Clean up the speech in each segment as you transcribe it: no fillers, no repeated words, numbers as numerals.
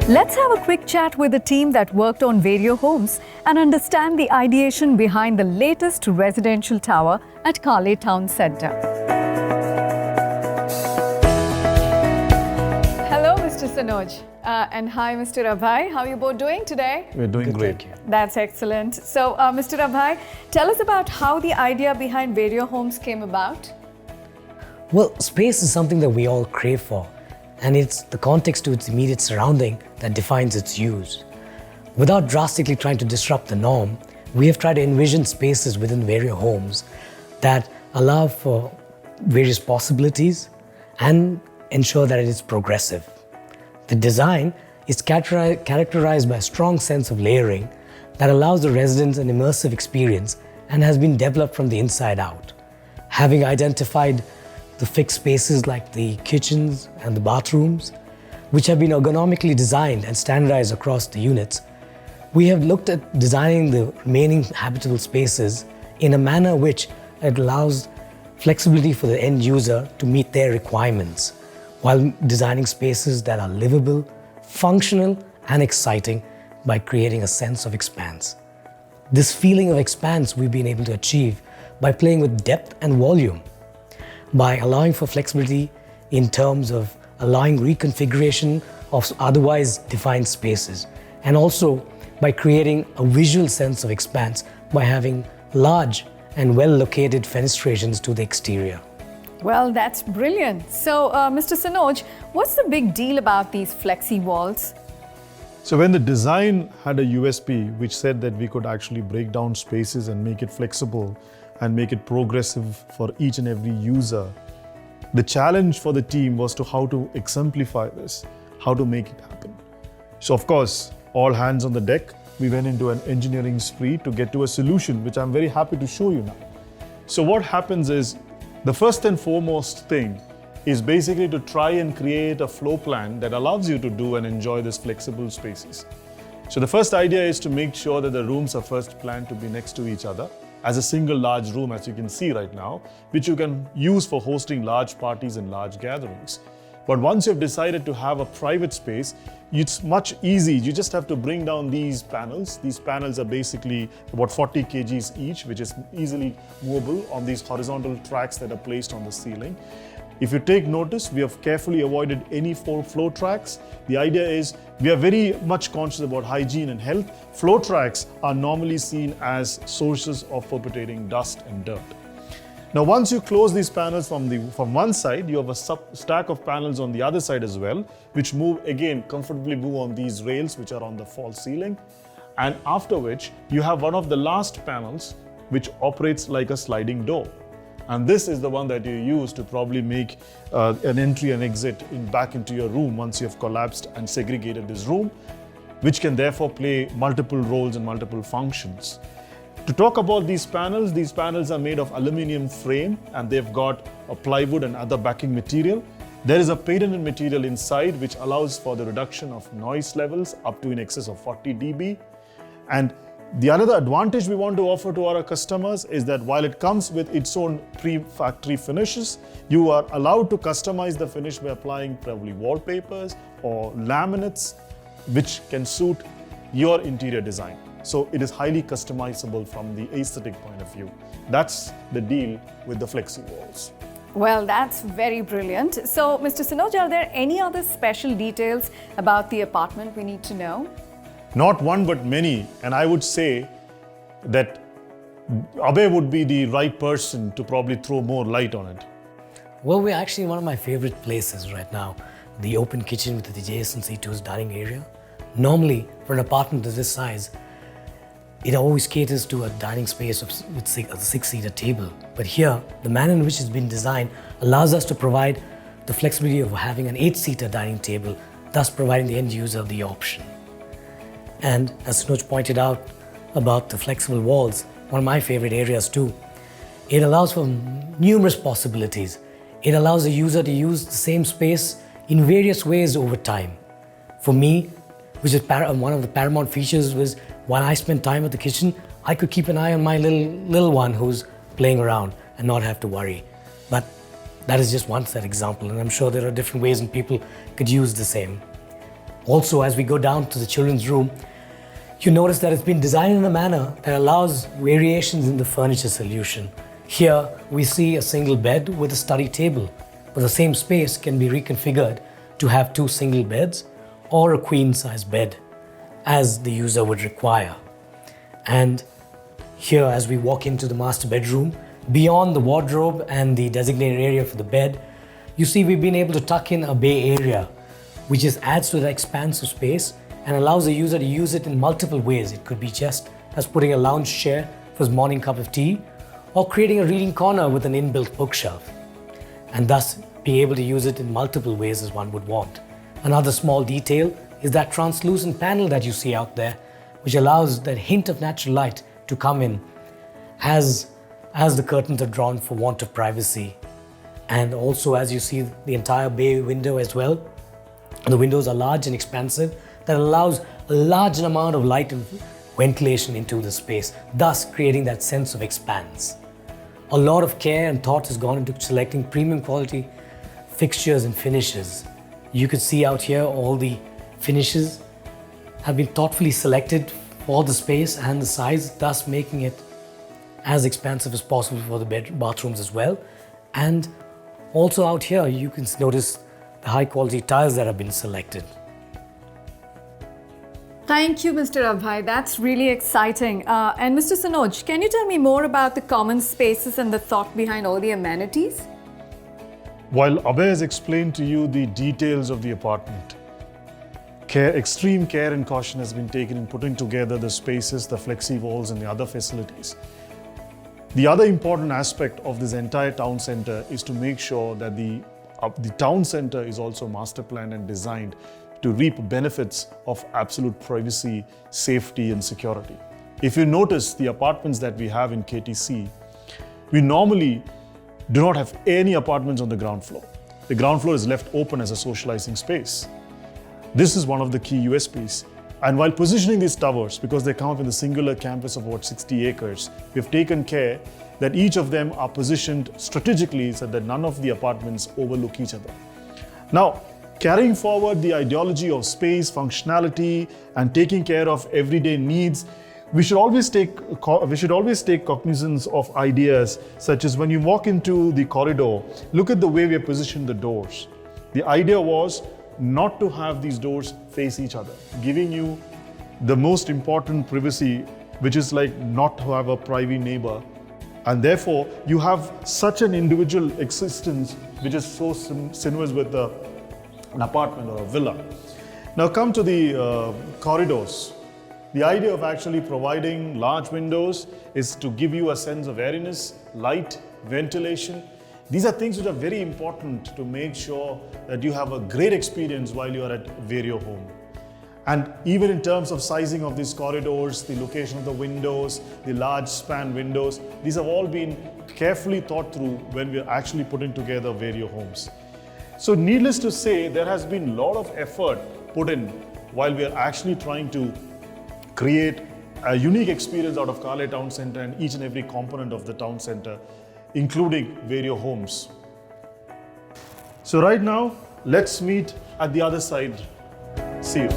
Let's have a quick chat with the team that worked on Vario Homes and understand the ideation behind the latest residential tower at Kale Town Centre. Hello, Mr. Sanoj. And hi, Mr. Abhay. How are you both doing today? We're doing great. That's excellent. So, Mr. Abhay, tell us about how the idea behind Vario Homes came about. Well, space is something that we all crave for, and it's the context to its immediate surrounding that defines its use. Without drastically trying to disrupt the norm, we have tried to envision spaces within Vario Homes that allow for various possibilities and ensure that it is progressive. The design is characterized by a strong sense of layering that allows the residents an immersive experience and has been developed from the inside out. Having identified the fixed spaces like the kitchens and the bathrooms, which have been ergonomically designed and standardized across the units, we have looked at designing the remaining habitable spaces in a manner which it allows flexibility for the end user to meet their requirements, while designing spaces that are livable, functional, and exciting by creating a sense of expanse. This feeling of expanse we've been able to achieve by playing with depth and volume, by allowing for flexibility in terms of allowing reconfiguration of otherwise defined spaces, and also by creating a visual sense of expanse by having large and well-located fenestrations to the exterior. Well, that's brilliant. So, Mr. Sanoj, what's the big deal about these flexi walls? So when the design had a USP which said that we could actually break down spaces and make it flexible and make it progressive for each and every user, the challenge for the team was to how to exemplify this, how to make it happen. So of course, all hands on the deck, we went into an engineering spree to get to a solution, which I'm very happy to show you now. So what happens is, the first and foremost thing is basically to try and create a floor plan that allows you to do and enjoy these flexible spaces. So the first idea is to make sure that the rooms are first planned to be next to each other as a single large room, as you can see right now, which you can use for hosting large parties and large gatherings. But once you've decided to have a private space, it's much easy. You just have to bring down these panels. These panels are basically about 40 kgs each, which is easily movable on these horizontal tracks that are placed on the ceiling. If you take notice, we have carefully avoided any floor tracks. The idea is we are very much conscious about hygiene and health. Floor tracks are normally seen as sources of perpetuating dust and dirt. Now, once you close these panels from one side, you have a stack of panels on the other side as well, which comfortably move on these rails which are on the false ceiling. And after which, you have one of the last panels which operates like a sliding door. And this is the one that you use to probably make an entry and exit back into your room once you have collapsed and segregated this room, which can therefore play multiple roles and multiple functions. To talk about these panels are made of aluminum frame and they've got a plywood and other backing material. There is a patented material inside which allows for the reduction of noise levels up to in excess of 40 dB. And the another advantage we want to offer to our customers is that while it comes with its own pre-factory finishes, you are allowed to customize the finish by applying probably wallpapers or laminates, which can suit your interior design. So it is highly customizable from the aesthetic point of view. That's the deal with the flexi walls. Well, that's very brilliant. So, Mr. Sanoj, are there any other special details about the apartment we need to know? Not one, but many. And I would say that Abhay would be the right person to probably throw more light on it. Well, we're actually in one of my favorite places right now, the open kitchen with the adjacency to its dining area. Normally, for an apartment of this size, it always caters to a dining space with a six-seater table. But here, the manner in which it's been designed allows us to provide the flexibility of having an 8-seater dining table, thus providing the end user the option. And as Sanoj pointed out about the flexible walls, one of my favorite areas too, it allows for numerous possibilities. It allows the user to use the same space in various ways over time. For me, which is one of the paramount features, was while I spend time at the kitchen, I could keep an eye on my little one who's playing around and not have to worry. But that is just one set example, and I'm sure there are different ways and people could use the same. Also, as we go down to the children's room, you notice that it's been designed in a manner that allows variations in the furniture solution. Here, we see a single bed with a study table, but the same space can be reconfigured to have 2 single beds or a queen-size bed, as the user would require. And here, as we walk into the master bedroom, beyond the wardrobe and the designated area for the bed, you see we've been able to tuck in a bay area, which just adds to the expanse of space and allows the user to use it in multiple ways. It could be just as putting a lounge chair for his morning cup of tea, or creating a reading corner with an inbuilt bookshelf, and thus be able to use it in multiple ways as one would want. Another small detail is that translucent panel that you see out there, which allows that hint of natural light to come in as the curtains are drawn for want of privacy. And also, as you see the entire bay window as well, the windows are large and expansive, that allows a large amount of light and ventilation into the space, thus creating that sense of expanse. A lot of care and thought has gone into selecting premium quality fixtures and finishes. You could see out here all the finishes have been thoughtfully selected for the space and the size, thus making it as expansive as possible for the bathrooms as well. And also out here, you can notice the high quality tiles that have been selected. Thank you, Mr. Abhay. That's really exciting. And Mr. Sanoj, can you tell me more about the common spaces and the thought behind all the amenities? While Abhay has explained to you the details of the apartment, extreme care and caution has been taken in putting together the spaces, the flexi walls and the other facilities. The other important aspect of this entire town center is to make sure that the town center is also master planned and designed to reap benefits of absolute privacy, safety and security. If you notice the apartments that we have in KTC, we normally do not have any apartments on the ground floor. The ground floor is left open as a socializing space. This is one of the key USPs. And while positioning these towers, because they come up in a singular campus of about 60 acres, we've taken care that each of them are positioned strategically so that none of the apartments overlook each other. Now, carrying forward the ideology of space, functionality, and taking care of everyday needs, we should always take cognizance of ideas such as when you walk into the corridor, look at the way we have positioned the doors. The idea was not to have these doors face each other, giving you the most important privacy, which is like not to have a private neighbor. And therefore, you have such an individual existence which is so synonymous with an apartment or a villa. Now come to the corridors. The idea of actually providing large windows is to give you a sense of airiness, light, ventilation. These are things which are very important to make sure that you have a great experience while you are at Vario Home. And even in terms of sizing of these corridors, the location of the windows, the large span windows, these have all been carefully thought through when we are actually putting together Vario Homes. So needless to say, there has been a lot of effort put in while we are actually trying to create a unique experience out of Cale Town Center and each and every component of the town center, including Vario Homes. So right now, let's meet at the other side. See you.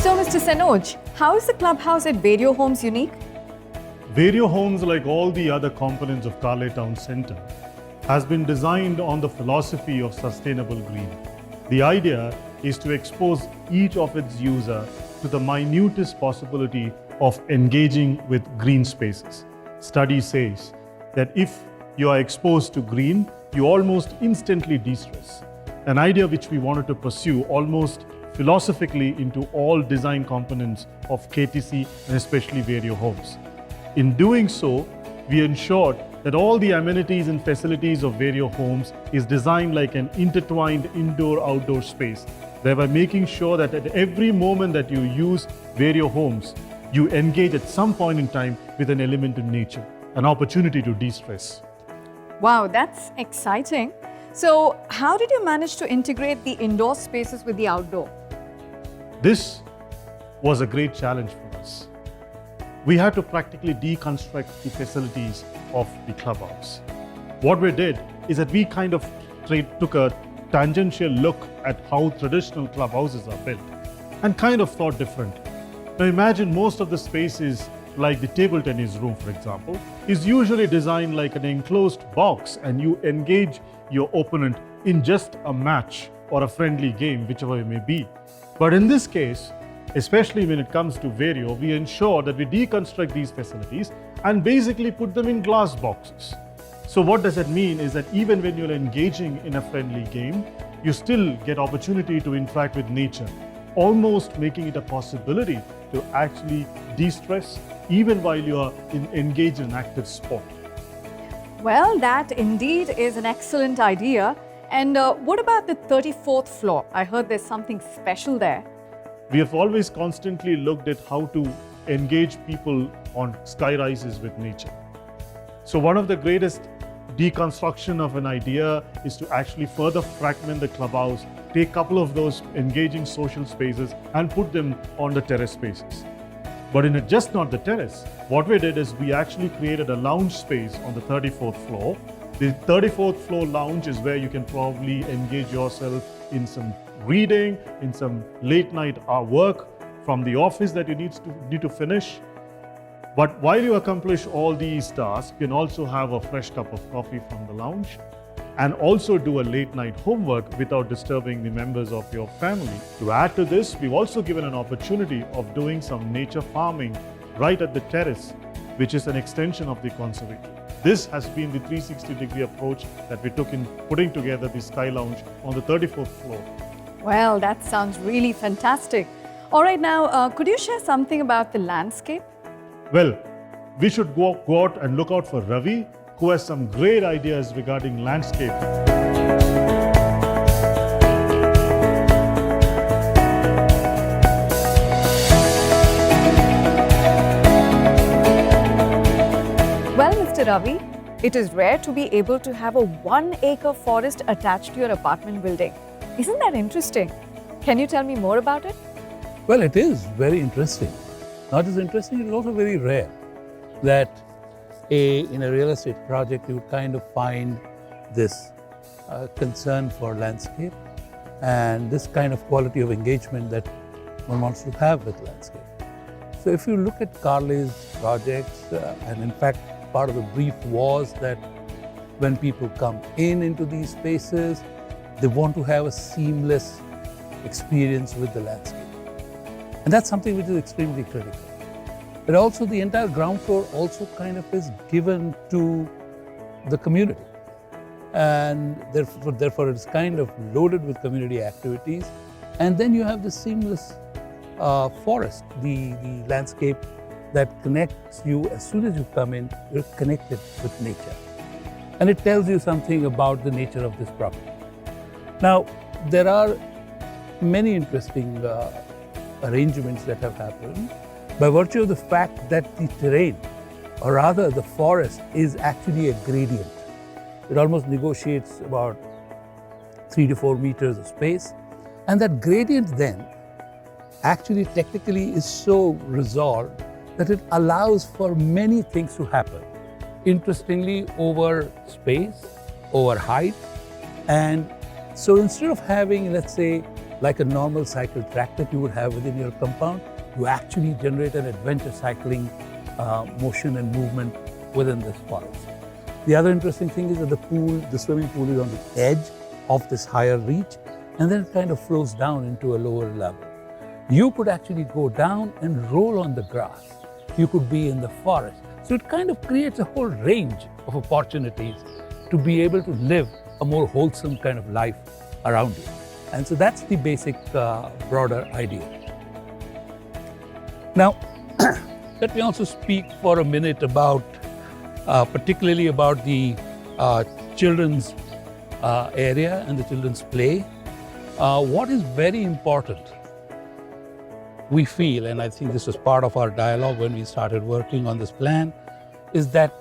So, Mr. Sanoj, how is the clubhouse at Vario Homes unique? Vario Homes, like all the other components of Cale Town Center, has been designed on the philosophy of sustainable green. The idea is to expose each of its users to the minutest possibility of engaging with green spaces. Study says that if you are exposed to green, you almost instantly de-stress. An idea which we wanted to pursue almost philosophically into all design components of KTC and especially Vario Homes. In doing so, we ensured that all the amenities and facilities of Vario Homes is designed like an intertwined indoor-outdoor space, thereby making sure that at every moment that you use Vario Homes, you engage at some point in time with an element in nature, an opportunity to de-stress. Wow, that's exciting. So, how did you manage to integrate the indoor spaces with the outdoor? This was a great challenge for us. We had to practically deconstruct the facilities of the clubhouse. What we did is that we kind of took a tangential look at how traditional clubhouses are built and kind of thought differently. Now imagine most of the spaces, like the table tennis room, for example, is usually designed like an enclosed box, and you engage your opponent in just a match or a friendly game, whichever it may be. But in this case, especially when it comes to Vario, we ensure that we deconstruct these facilities and basically put them in glass boxes. So what does that mean is that even when you're engaging in a friendly game, you still get opportunity to interact with nature, almost making it a possibility to actually de-stress even while you are engaged in an active sport. Well, that indeed is an excellent idea. And what about the 34th floor? I heard there's something special there. We have always constantly looked at how to engage people on sky rises with nature. So one of the greatest deconstruction of an idea is to actually further fragment the clubhouse, take a couple of those engaging social spaces and put them on the terrace spaces. But in just not the terrace, what we did is we actually created a lounge space on the 34th floor. The 34th floor lounge is where you can probably engage yourself in some reading, in some late night work from the office that you need to finish. But while you accomplish all these tasks, you can also have a fresh cup of coffee from the lounge and also do a late night homework without disturbing the members of your family. To add to this, we've also given an opportunity of doing some nature farming right at the terrace, which is an extension of the conservatory. This has been the 360-degree approach that we took in putting together the Sky Lounge on the 34th floor. Well, that sounds really fantastic. All right, now, could you share something about the landscape? Well, we should go out and look out for Ravi, who has some great ideas regarding landscape. Well, Mr. Ravi, it is rare to be able to have a 1-acre forest attached to your apartment building. Isn't that interesting? Can you tell me more about it? Well, it is very interesting. Not as interesting, it is also very rare that in a real estate project you kind of find this concern for landscape and this kind of quality of engagement that one wants to have with landscape. So if you look at Carly's projects, and in fact part of the brief was that when people come into these spaces, they want to have a seamless experience with the landscape. And that's something which is extremely critical. But also the entire ground floor also kind of is given to the community. And therefore it's kind of loaded with community activities. And then you have the seamless forest, the landscape that connects you as soon as you come in, you're connected with nature. And it tells you something about the nature of this property. Now, there are many interesting arrangements that have happened by virtue of the fact that the terrain, or rather the forest, is actually a gradient. It almost negotiates about 3 to 4 meters of space. And that gradient then actually technically is so resolved that it allows for many things to happen. Interestingly, over space, over height. And so instead of having, let's say, like a normal cycle track that you would have within your compound, you actually generate an adventure cycling motion and movement within this forest. The other interesting thing is that the swimming pool is on the edge of this higher reach, and then it kind of flows down into a lower level. You could actually go down and roll on the grass. You could be in the forest. So it kind of creates a whole range of opportunities to be able to live a more wholesome kind of life around you. And so that's the basic broader idea. Now, let me also speak for a minute about, particularly about the children's area and the children's play. What is very important, we feel, and I think this was part of our dialogue when we started working on this plan, is that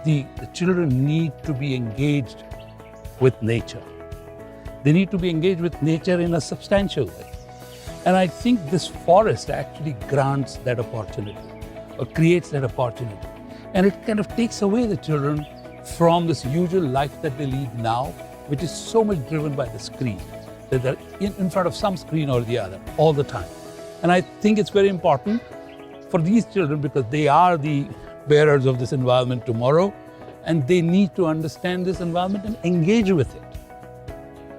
the children need to be engaged with nature. They need to be engaged with nature in a substantial way. And I think this forest actually grants that opportunity or creates that opportunity. And it kind of takes away the children from this usual life that they lead now, which is so much driven by the screen, that they're in front of some screen or the other all the time. And I think it's very important for these children because they are the bearers of this environment tomorrow, and they need to understand this environment and engage with it.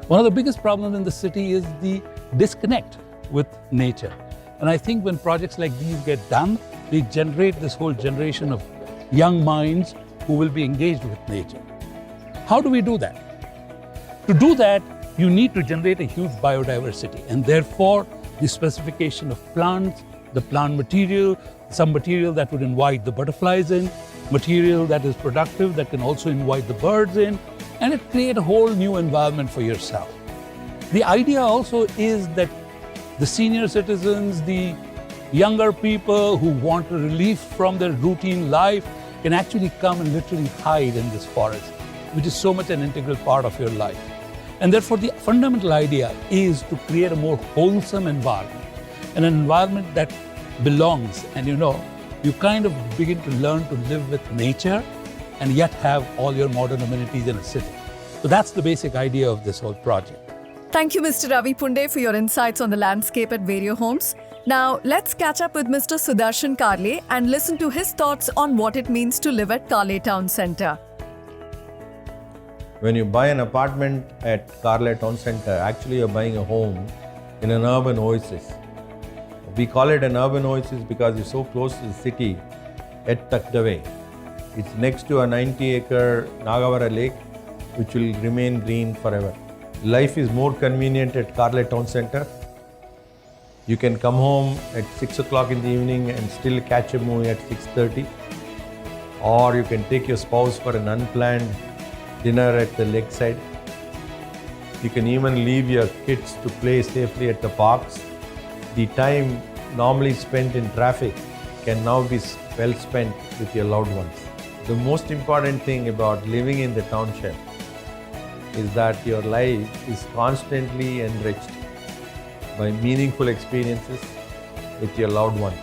One of the biggest problems in the city is the disconnect with nature. And I think when projects like these get done, they generate this whole generation of young minds who will be engaged with nature. How do we do that? To do that, you need to generate a huge biodiversity, and therefore the specification of plants, the plant material, some material that would invite the butterflies in, material that is productive that can also invite the birds in, and it creates a whole new environment for yourself. The idea also is that the senior citizens, the younger people who want a relief from their routine life can actually come and literally hide in this forest, which is so much an integral part of your life. And therefore, the fundamental idea is to create a more wholesome environment, an environment that belongs. And you kind of begin to learn to live with nature and yet have all your modern amenities in a city. So that's the basic idea of this whole project. Thank you, Mr. Ravi Punde, for your insights on the landscape at Vario Homes. Now, let's catch up with Mr. Sudarshan Karle and listen to his thoughts on what it means to live at Karle Town Centre. When you buy an apartment at Karle Town Centre, actually you're buying a home in an urban oasis. We call it an urban oasis because it's so close to the city, yet tucked away. It's next to a 90-acre Nagavara lake, which will remain green forever. Life is more convenient at Karle Town Centre. You can come home at 6 o'clock in the evening and still catch a movie at 6:30. Or you can take your spouse for an unplanned dinner at the lakeside. You can even leave your kids to play safely at the parks. The time normally spent in traffic can now be well spent with your loved ones. The most important thing about living in the township is that your life is constantly enriched by meaningful experiences with your loved ones.